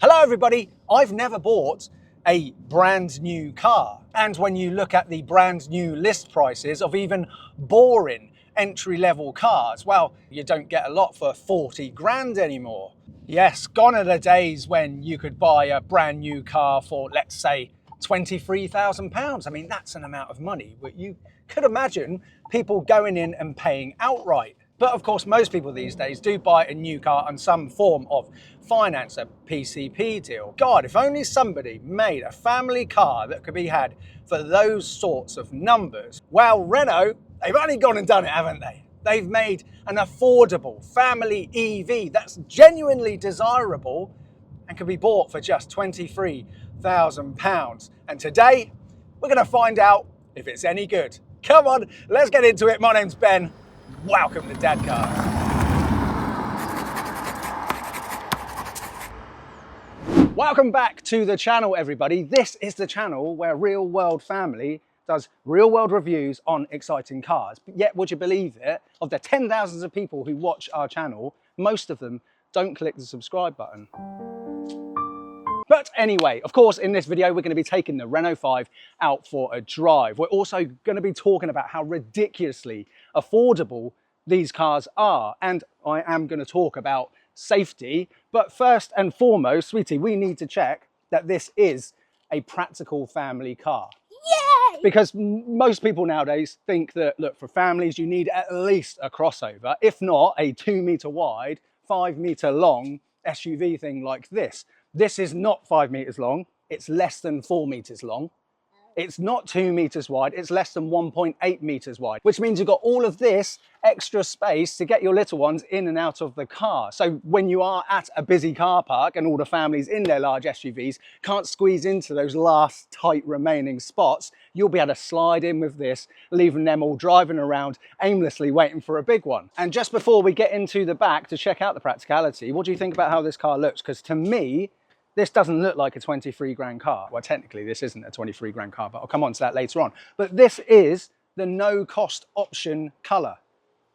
Hello everybody, I've never bought a brand new car. And when you look at the brand new list prices of even boring entry-level cars, well, you don't get a lot for 40 grand anymore. Yes, gone are the days when you could buy a brand new car for, let's say, £23,000. I mean, that's an amount of money, but you could imagine people going in and paying outright. But of course, most people these days do buy a new car on some form of finance, a PCP deal. God, if only somebody made a family car that could be had for those sorts of numbers. Well, Renault, they've only gone and done it, haven't they? They've made an affordable family EV that's genuinely desirable and can be bought for just £23,000. And today, we're going to find out if it's any good. Come on, let's get into it. My name's Ben. Welcome to Dadcars. Welcome back to the channel, everybody. This is the channel where Real World Family does real world reviews on exciting cars. But yet, would you believe it? Of the 10,000s of people who watch our channel, most of them don't click the subscribe button. But anyway, of course, in this video, we're going to be taking the Renault 5 out for a drive. We're also going to be talking about how ridiculously affordable these cars are. And I am going to talk about safety. But first and foremost, sweetie, we need to check that this is a practical family car. Yay! Because most people nowadays think that, look, for families, you need at least a crossover, if not a 2 meter wide, 5 meter long SUV thing like this. This is not 5 meters long, it's less than 4 meters long. It's not 2 meters wide, it's less than 1.8 meters wide, which means you've got all of this extra space to get your little ones in and out of the car. So when you are at a busy car park and all the families in their large SUVs can't squeeze into those last tight remaining spots, you'll be able to slide in with this, leaving them all driving around aimlessly waiting for a big one. And just before we get into the back to check out the practicality, what do you think about how this car looks? Because to me, this doesn't look like a 23 grand car. Well, technically this isn't a 23 grand car, but I'll come on to that later on. But this is the no cost option color,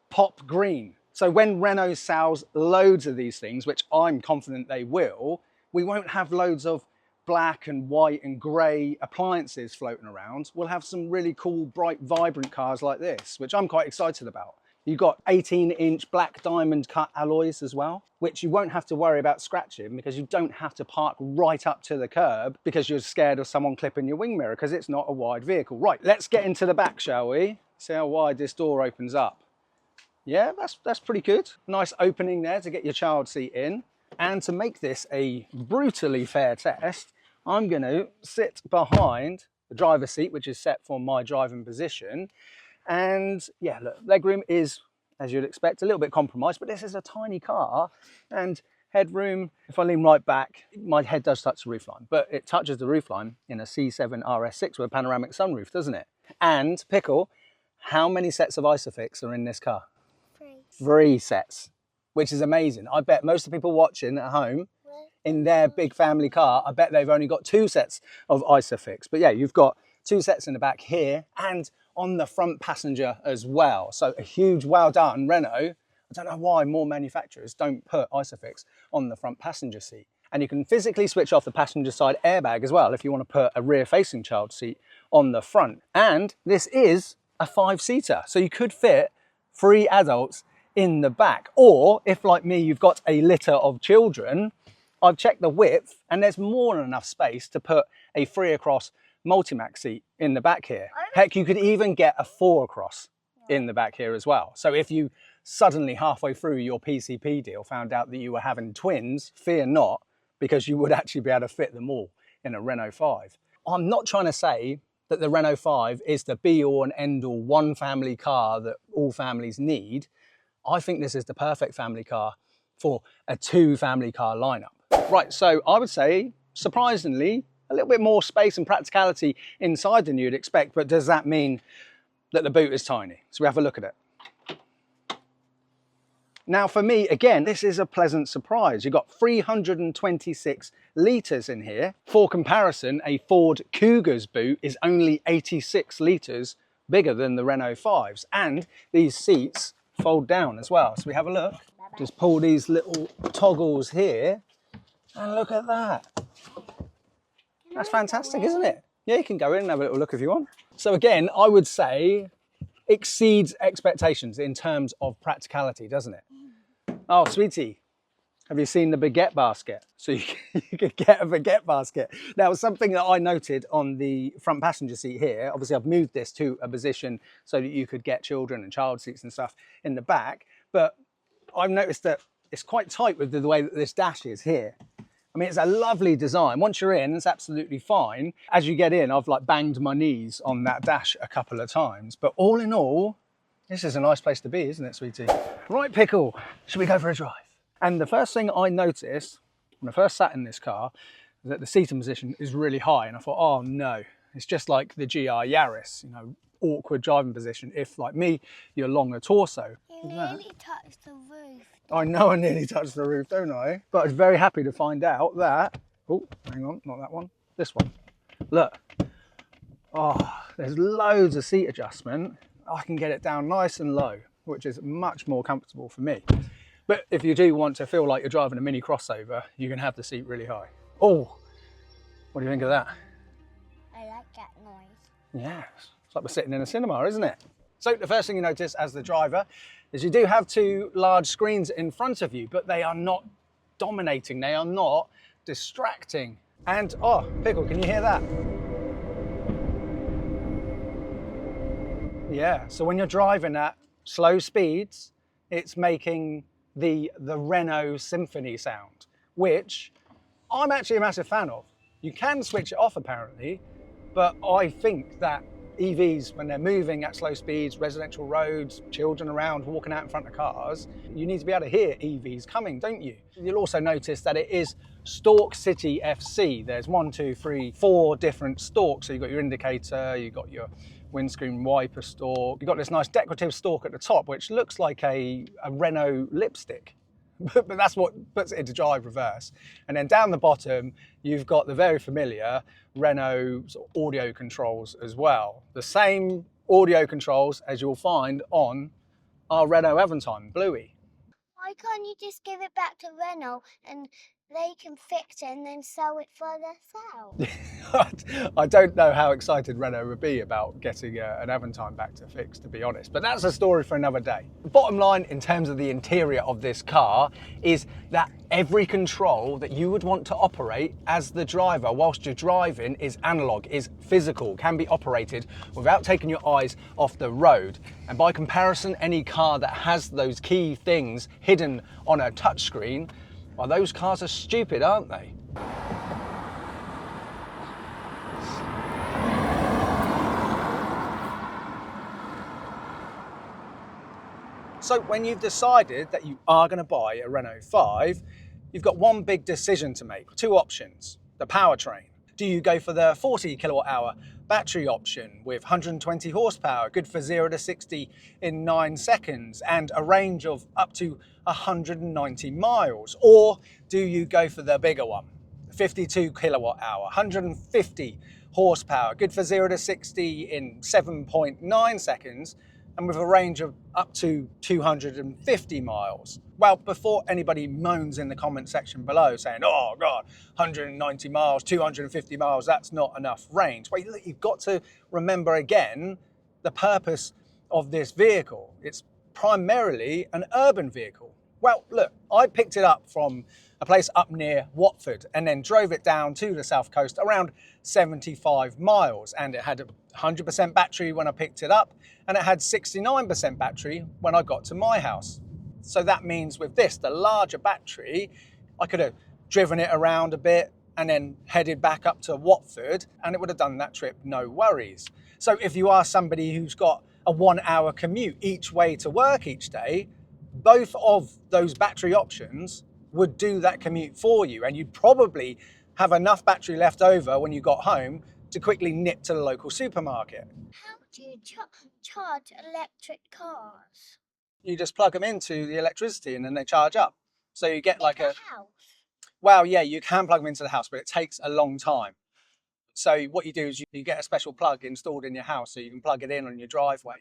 pop green. So when Renault sells loads of these things, which I'm confident they will, we won't have loads of black and white and gray appliances floating around. We'll have some really cool, bright, vibrant cars like this, which I'm quite excited about. You've got 18-inch black diamond cut alloys as well, which you won't have to worry about scratching because you don't have to park right up to the curb because you're scared of someone clipping your wing mirror because it's not a wide vehicle. Right, let's get into the back, shall we? See how wide this door opens up. Yeah, that's pretty good. Nice opening there to get your child seat in. And to make this a brutally fair test, I'm going to sit behind the driver's seat, which is set for my driving position. And yeah, look, legroom is, as you'd expect, a little bit compromised, but this is a tiny car. And headroom, if I lean right back, my head does touch the roofline, but it touches the roofline in a C7 RS6 with a panoramic sunroof, doesn't it? And Pickle, how many sets of Isofix are in this car? 3 sets, which is amazing. I bet most of the people watching at home in their big family car, I bet they've only got 2 sets of Isofix. But yeah, you've got 2 sets in the back here and on the front passenger as well. So a huge well done, Renault. I don't know why more manufacturers don't put Isofix on the front passenger seat. And you can physically switch off the passenger side airbag as well if you want to put a rear-facing child seat on the front. And this is a 5-seater, so you could fit 3 adults in the back. Or if, like me, you've got a litter of children, I've checked the width and there's more than enough space to put a 3-across multi-max seat in the back here. Heck, you could even get a 4-across in the back here as well. So if you suddenly halfway through your PCP deal found out that you were having twins, fear not, because you would actually be able to fit them all in a Renault 5. I'm not trying to say that the Renault 5 is the be-all and end-all one family car that all families need. I think this is the perfect family car for a 2 family car lineup. Right, so I would say, surprisingly, a little bit more space and practicality inside than you'd expect, but does that mean that the boot is tiny? So we have a look at it. Now for me, again, this is a pleasant surprise. You've got 326 litres in here. For comparison, a Ford Kuga's boot is only 86 litres bigger than the Renault 5s. And these seats fold down as well. So we have a look. Just pull these little toggles here And look at that. That's fantastic, isn't it? Yeah, you can go in and have a little look if you want. So again, I would say exceeds expectations in terms of practicality, doesn't it? Oh, sweetie, have you seen the baguette basket? So you could get a baguette basket. Now, something that I noted on the front passenger seat here, obviously I've moved this to a position so that you could get children and child seats and stuff in the back, but I've noticed that it's quite tight with the way that this dash is here. I mean, it's a lovely design. Once you're in, it's absolutely fine. As you get in, I've like banged my knees on that dash a couple of times, but all in all, this is a nice place to be, isn't it, sweetie? Right, Pickle, should we go for a drive? And the first thing I noticed when I first sat in this car is that the seating position is really high. And I thought, oh no, it's just like the GR Yaris, you know, awkward driving position. If, like me, you're longer torso. You nearly touched the roof. I know I nearly touched the roof, don't I? But I was very happy to find out that, oh, hang on, not that one, this one. Look, oh, there's loads of seat adjustment. I can get it down nice and low, which is much more comfortable for me. But if you do want to feel like you're driving a mini crossover, you can have the seat really high. Oh, what do you think of that? I like that noise. Yeah, it's like we're sitting in a cinema, isn't it? So the first thing you notice as the driver is you do have two large screens in front of you, but they are not dominating, they are not distracting. And, oh, Pickle, can you hear that? Yeah, so when you're driving at slow speeds, it's making the Renault Symphony sound, which I'm actually a massive fan of. You can switch it off apparently, but I think that EVs, when they're moving at slow speeds, residential roads, children around, walking out in front of cars, you need to be able to hear EVs coming, don't you? You'll also notice that it is Stalk City FC. There's 1, 2, 3, 4 different stalks. So you've got your indicator, you've got your windscreen wiper stalk. You've got this nice decorative stalk at the top, which looks like a Renault lipstick. But that's what puts it into drive reverse. And then down the bottom, you've got the very familiar Renault sort of audio controls as well. The same audio controls as you'll find on our Renault Aventime Bluey. Why can't you just give it back to Renault and they can fix it and then sell it for themselves? I don't know how excited Renault would be about getting an Aventime back to fix, to be honest, but that's a story for another day. The bottom line in terms of the interior of this car is that every control that you would want to operate as the driver whilst you're driving is analog, is physical, can be operated without taking your eyes off the road. And by comparison, any car that has those key things hidden on a touchscreen, well, those cars are stupid, aren't they? So when you've decided that you are going to buy a Renault 5, you've got one big decision to make. Two options. The powertrain. Do you go for the 40 kilowatt hour battery option with 120 horsepower, good for 0 to 60 in 9 seconds and a range of up to 190 miles? Or do you go for the bigger one, 52 kilowatt hour, 150 horsepower, good for 0 to 60 in 7.9 seconds and with a range of up to 250 miles. Well, before anybody moans in the comment section below saying, oh God, 190 miles, 250 miles, that's not enough range. Well, you've got to remember again, the purpose of this vehicle. It's primarily an urban vehicle. Well, look, I picked it up from a place up near Watford and then drove it down to the south coast around 75 miles. And it had a 100% battery when I picked it up and it had 69% battery when I got to my house. So that means with this, the larger battery, I could have driven it around a bit and then headed back up to Watford and it would have done that trip, no worries. So if you are somebody who's got a 1 hour commute each way to work each day, both of those battery options would do that commute for you and you'd probably have enough battery left over when you got home to quickly nip to the local supermarket. How do you charge electric cars? You just plug them into the electricity and then they charge up. So you get like In a the house? well, yeah, you can plug them into the house, but it takes a long time. So what you do is you get a special plug installed in your house so you can plug it in on your driveway.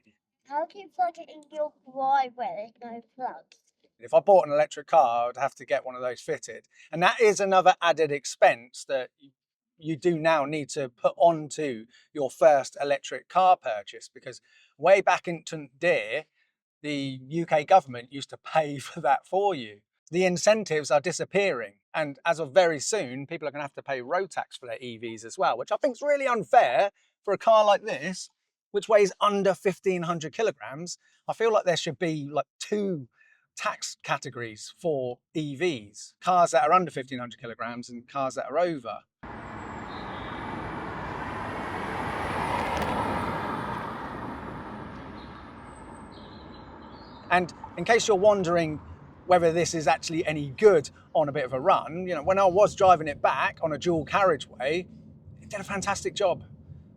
How do you plug it in your driveway? There's no plugs. If I bought an electric car, I would have to get one of those fitted. And that is another added expense that you do now need to put onto your first electric car purchase, because way back in dear, the UK government used to pay for that for you. The incentives are disappearing, and as of very soon, people are going to have to pay road tax for their EVs as well, which I think is really unfair for a car like this, which weighs under 1,500 kilograms. I feel like there should be like 2 tax categories for EVs, cars that are under 1,500 kilograms and cars that are over. And in case you're wondering whether this is actually any good on a bit of a run, you know, when I was driving it back on a dual carriageway, it did a fantastic job.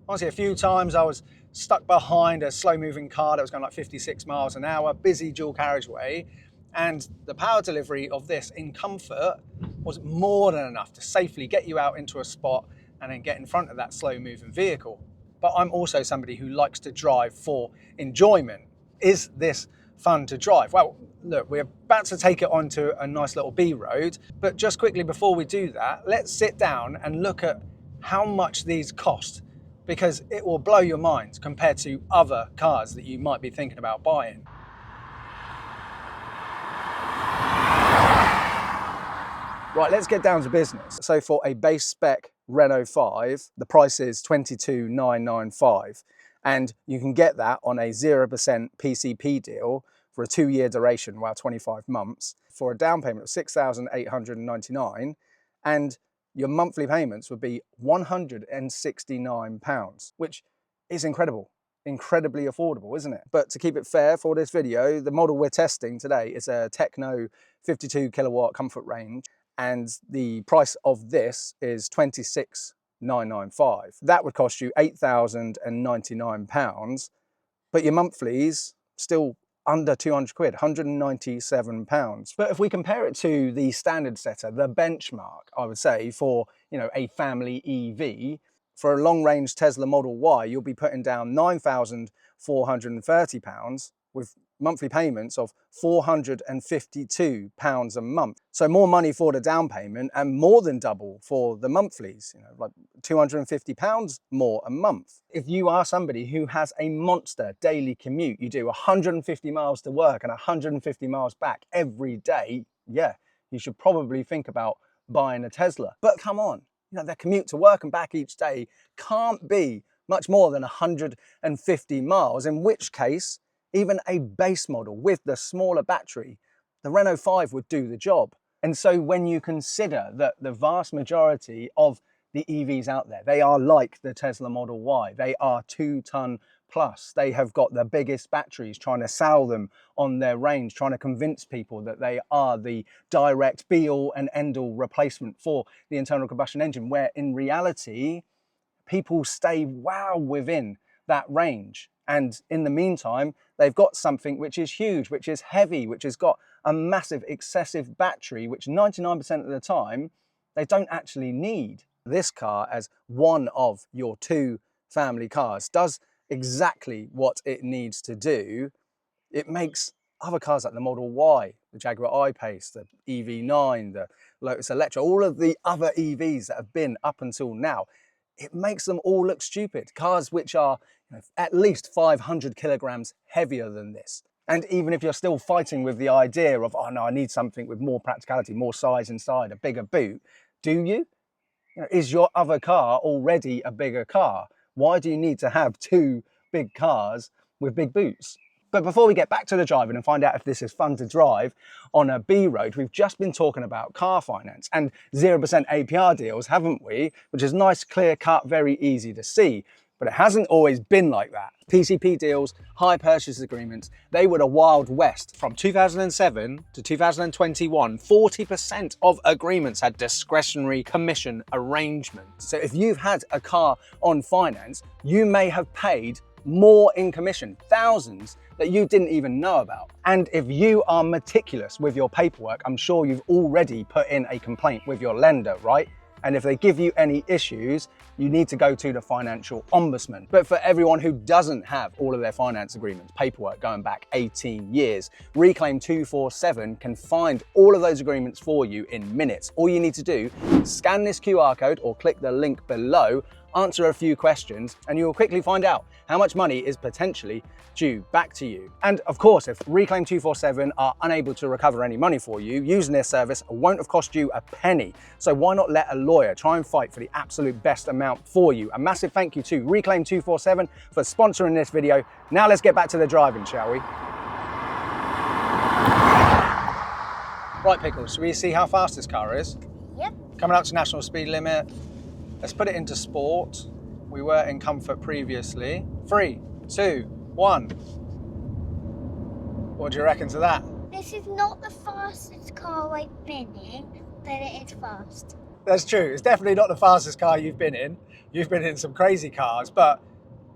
Honestly, a few times I was stuck behind a slow moving car that was going like 56 miles an hour, busy dual carriageway, and the power delivery of this in comfort was more than enough to safely get you out into a spot and then get in front of that slow moving vehicle. But I'm also somebody who likes to drive for enjoyment. Is this fun to drive? Well, look, we're about to take it onto a nice little B road, but just quickly before we do that, let's sit down and look at how much these cost, because it will blow your mind compared to other cars that you might be thinking about buying. Right, let's get down to business. So for a base spec Renault 5, the price is 22,995. And you can get that on a 0% PCP deal for a 2-year duration, well, 25 months, for a down payment of 6,899, and your monthly payments would be £169, which is incredible. Incredibly affordable, isn't it? But to keep it fair for this video, the model we're testing today is a Techno 52 kilowatt comfort range, and the price of this is 26,995. That would cost you £8,099, but your monthlies still under 200 quid, £197. But if we compare it to the standard setter, the benchmark, I would say, for, you know, a family EV, for a long range Tesla Model Y, you'll be putting down £9,430 with monthly payments of £452 a month. So more money for the down payment and more than double for the monthlies, you know, like £250 more a month. If you are somebody who has a monster daily commute, you do 150 miles to work and 150 miles back every day, yeah, you should probably think about buying a Tesla. But come on, you know, their commute to work and back each day can't be much more than 150 miles, in which case, even a base model with the smaller battery, the Renault 5 would do the job. And so when you consider that the vast majority of the EVs out there, they are like the Tesla Model Y, they are 2-ton plus, they have got the biggest batteries, trying to sell them on their range, trying to convince people that they are the direct be-all and end-all replacement for the internal combustion engine, where in reality, people stay well within that range. And in the meantime, they've got something which is huge, which is heavy, which has got a massive excessive battery, which 99% of the time, they don't actually need. This car, as one of your 2 family cars, does exactly what it needs to do. It makes other cars like the Model Y, the Jaguar I-Pace, the EV9, the Lotus Electra, all of the other EVs that have been up until now, it makes them all look stupid. Cars which are, you know, at least 500 kilograms heavier than this. And even if you're still fighting with the idea of, oh no, I need something with more practicality, more size inside, a bigger boot, do you? You know, is your other car already a bigger car? Why do you need to have 2 big cars with big boots? But before we get back to the driving and find out if this is fun to drive on a B road, we've just been talking about car finance and 0% APR deals, haven't we? Which is nice, clear cut, very easy to see. But it hasn't always been like that. PCP deals, hire purchase agreements, they were the Wild West. From 2007 to 2021, 40% of agreements had discretionary commission arrangements. So if you've had a car on finance, you may have paid more in commission, thousands that you didn't even know about. And if you are meticulous with your paperwork, I'm sure you've already put in a complaint with your lender, right? And if they give you any issues, you need to go to the Financial Ombudsman. But for everyone who doesn't have all of their finance agreements, paperwork going back 18 years, Reclaim 247 can find all of those agreements for you in minutes. All you need to do is scan this QR code or click the link below, answer a few questions, and you'll quickly find out how much money is potentially due back to you. And of course, if Reclaim 247 are unable to recover any money for you, using their service won't have cost you a penny. So why not let a lawyer try and fight for the absolute best amount for you? A massive thank you to Reclaim 247 for sponsoring this video. Now let's get back to the driving, shall we? Right, Pickles, should we see how fast this car is? Yep. Coming up to national speed limit. Let's put it into sport. We were in comfort previously. 3, 2, 1. What do you reckon to that? This is not the fastest car I've been in, but it is fast. That's true. It's definitely not the fastest car you've been in. You've been in some crazy cars, but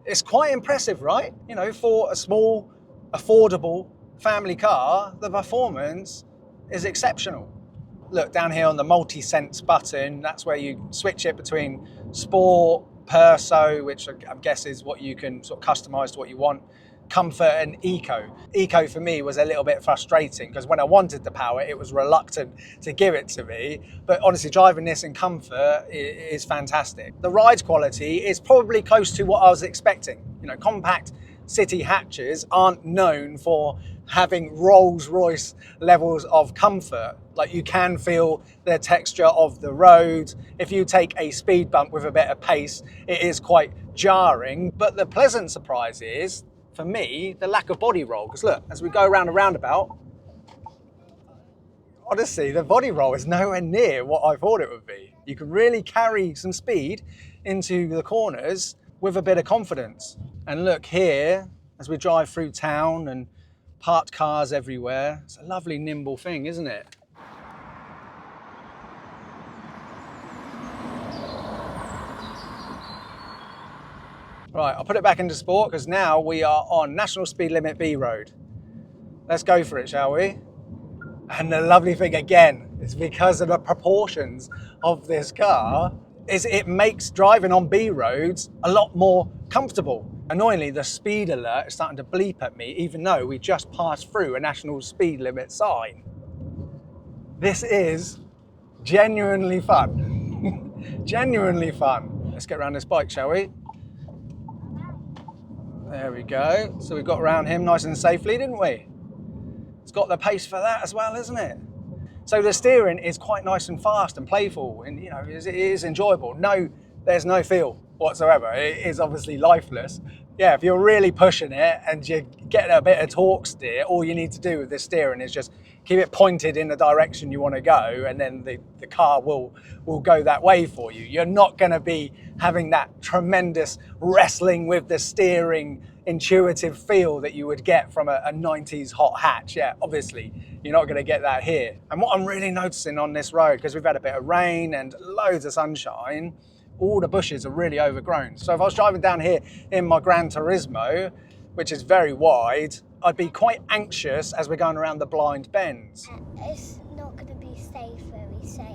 it's quite impressive, right? You know, for a small, affordable family car, the performance is exceptional. Look, down here on the multi-sense button, that's where you switch it between sport, perso, which I guess is what you can sort of customize to what you want, comfort, and eco. Eco for me was a little bit frustrating because when I wanted the power, it was reluctant to give it to me. But honestly, driving this in comfort is fantastic. The ride quality is probably close to what I was expecting. You know, compact city hatches aren't known for having Rolls-Royce levels of comfort. Like, you can feel the texture of the road. If you take a speed bump with a bit of pace, it is quite jarring. But the pleasant surprise is, for me, the lack of body roll. Because look, as we go around a roundabout, honestly, the body roll is nowhere near what I thought it would be. You can really carry some speed into the corners with a bit of confidence. And look here, as we drive through town and parked cars everywhere, it's a lovely nimble thing, isn't it? Right, I'll put it back into sport because now we are on National Speed Limit B Road. Let's go for it, shall we? And the lovely thing again is because of the proportions of this car, is it makes driving on B roads a lot more comfortable. Annoyingly, the speed alert is starting to bleep at me, even though we just passed through a national speed limit sign. This is genuinely fun. Genuinely fun. Let's get around this bike, shall we? There we go. So we got around him nice and safely, didn't we? It's got the pace for that as well, isn't it? So the steering is quite nice and fast and playful, and you know, it is enjoyable. No, there's no feel whatsoever. It is obviously lifeless. Yeah, if you're really pushing it and you're getting a bit of torque steer, all you need to do with the steering is just keep it pointed in the direction you want to go, and then the car will go that way for you. You're not going to be having that tremendous wrestling with the steering intuitive feel that you would get from a 90s hot hatch. Yeah, obviously you're not going to get that here. And what I'm really noticing on this road, because we've had a bit of rain and loads of sunshine, all the bushes are really overgrown. So if I was driving down here in my Gran Turismo, which is very wide, I'd be quite anxious as we're going around the blind bends. It's not going to be very safe.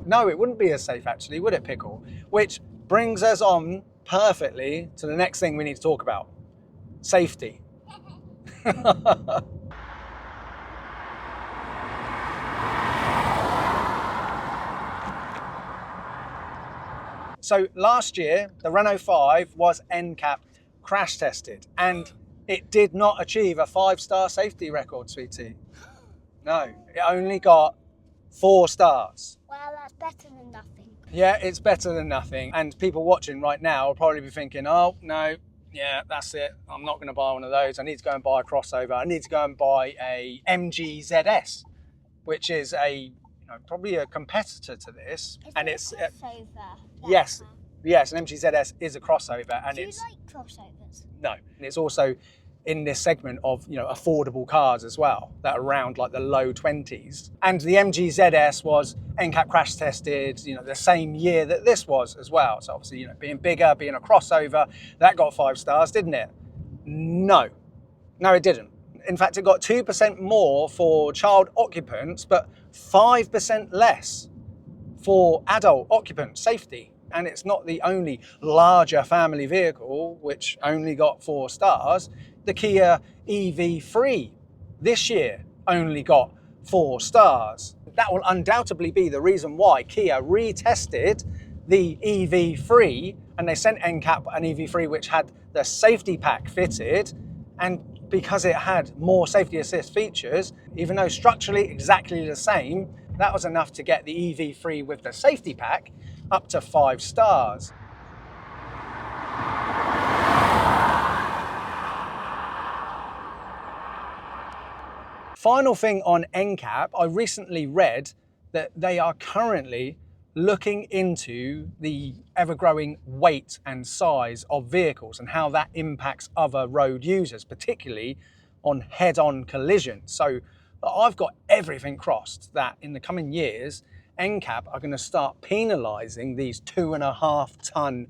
No, it wouldn't be as safe actually, would it, Pickle? Which brings us on perfectly to the next thing we need to talk about. Safety. So last year, the Renault 5 was NCAP crash tested, and it did not achieve a 5-star safety record, sweetie. No, it only got 4 stars. Well, that's better than nothing. Yeah, it's better than nothing. And people watching right now will probably be thinking, oh, no, yeah, that's it. I'm not going to buy one of those. I need to go and buy a crossover. I need to go and buy a MG ZS, which is probably a competitor to this. Is it's a crossover? yes, an MG ZS is a crossover, and Do you like crossovers? No, and it's also in this segment of affordable cars as well, that are around like the low 20s. And the MG ZS was NCAP crash tested, the same year that this was as well. So obviously, being bigger, being a crossover, that got 5 stars, didn't it? No, it didn't. In fact, it got 2% more for child occupants, but 5% less for adult occupant safety. And it's not the only larger family vehicle which only got 4 stars. The Kia EV3 this year only got 4 stars. That will undoubtedly be the reason why Kia retested the EV3 and they sent NCAP an EV3 which had the safety pack fitted, and because it had more safety assist features, even though structurally exactly the same, that was enough to get the EV3 with the safety pack up to 5 stars. Final thing on NCAP, I recently read that they are currently looking into the ever-growing weight and size of vehicles and how that impacts other road users, particularly on head-on collisions. So I've got everything crossed that in the coming years, NCAP are going to start penalising these 2.5 ton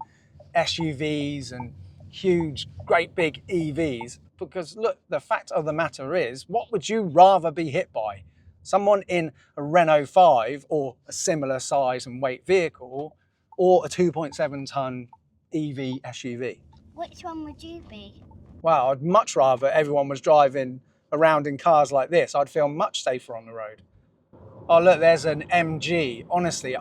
SUVs and huge, great big EVs. Because look, the fact of the matter is, what would you rather be hit by? Someone in a Renault 5 or a similar size and weight vehicle, or a 2.7 ton EV SUV? Which one would you be? Well, I'd much rather everyone was driving around in cars like this. I'd feel much safer on the road. Oh look, there's an MG. Honestly,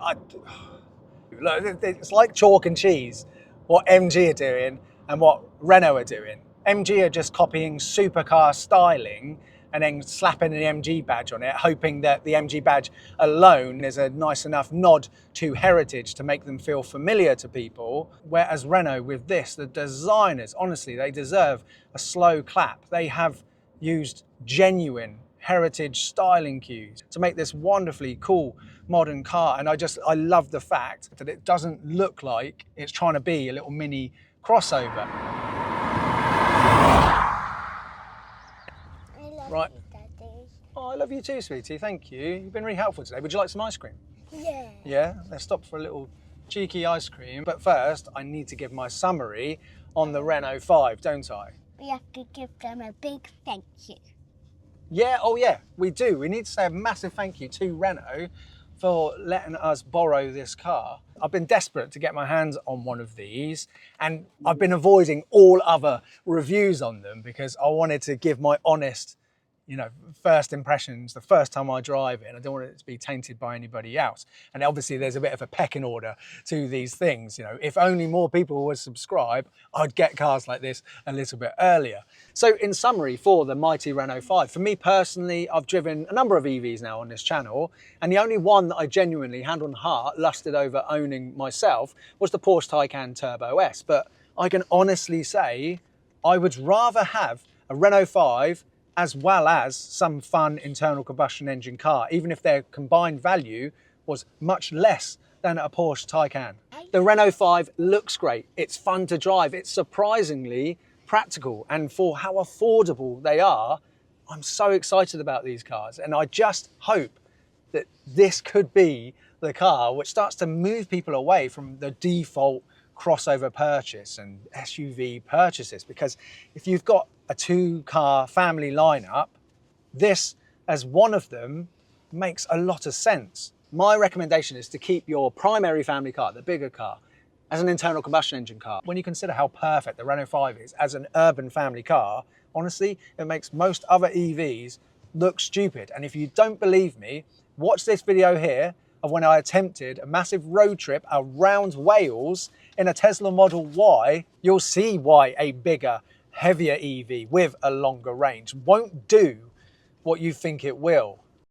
look, it's like chalk and cheese what MG are doing and what Renault are doing. MG are just copying supercar styling and then slapping the MG badge on it, hoping that the MG badge alone is a nice enough nod to heritage to make them feel familiar to people. Whereas Renault with this, the designers, honestly, they deserve a slow clap. They have used genuine heritage styling cues to make this wonderfully cool modern car. And I love the fact that it doesn't look like it's trying to be a little mini crossover. Right. You, Daddy. Oh, I love you too, sweetie. Thank you. You've been really helpful today. Would you like some ice cream? Yeah. Yeah? Let's stop for a little cheeky ice cream. But first, I need to give my summary on the Renault 5, don't I? We have to give them a big thank you. Yeah, oh yeah, we do. We need to say a massive thank you to Renault for letting us borrow this car. I've been desperate to get my hands on one of these, and I've been avoiding all other reviews on them because I wanted to give my honest, first impressions the first time I drive it, and I don't want it to be tainted by anybody else. And obviously there's a bit of a pecking order to these things. If only more people would subscribe, I'd get cars like this a little bit earlier. So in summary, for the mighty Renault 5, for me personally, I've driven a number of EVs now on this channel, and the only one that I genuinely, hand on heart, lusted over owning myself was the Porsche Taycan Turbo S. But I can honestly say I would rather have a Renault 5 as well as some fun internal combustion engine car, even if their combined value was much less than a Porsche Taycan. The Renault 5 looks great, it's fun to drive, it's surprisingly practical, and for how affordable they are, I'm so excited about these cars. And I just hope that this could be the car which starts to move people away from the default crossover purchase and SUV purchases, because if you've got a 2-car family lineup, this as one of them makes a lot of sense. My recommendation is to keep your primary family car, the bigger car, as an internal combustion engine car. When you consider how perfect the Renault 5 is as an urban family car, honestly, it makes most other EVs look stupid. And if you don't believe me, watch this video here of when I attempted a massive road trip around Wales in a Tesla Model Y. You'll see why a bigger, heavier EV with a longer range won't do what you think it will.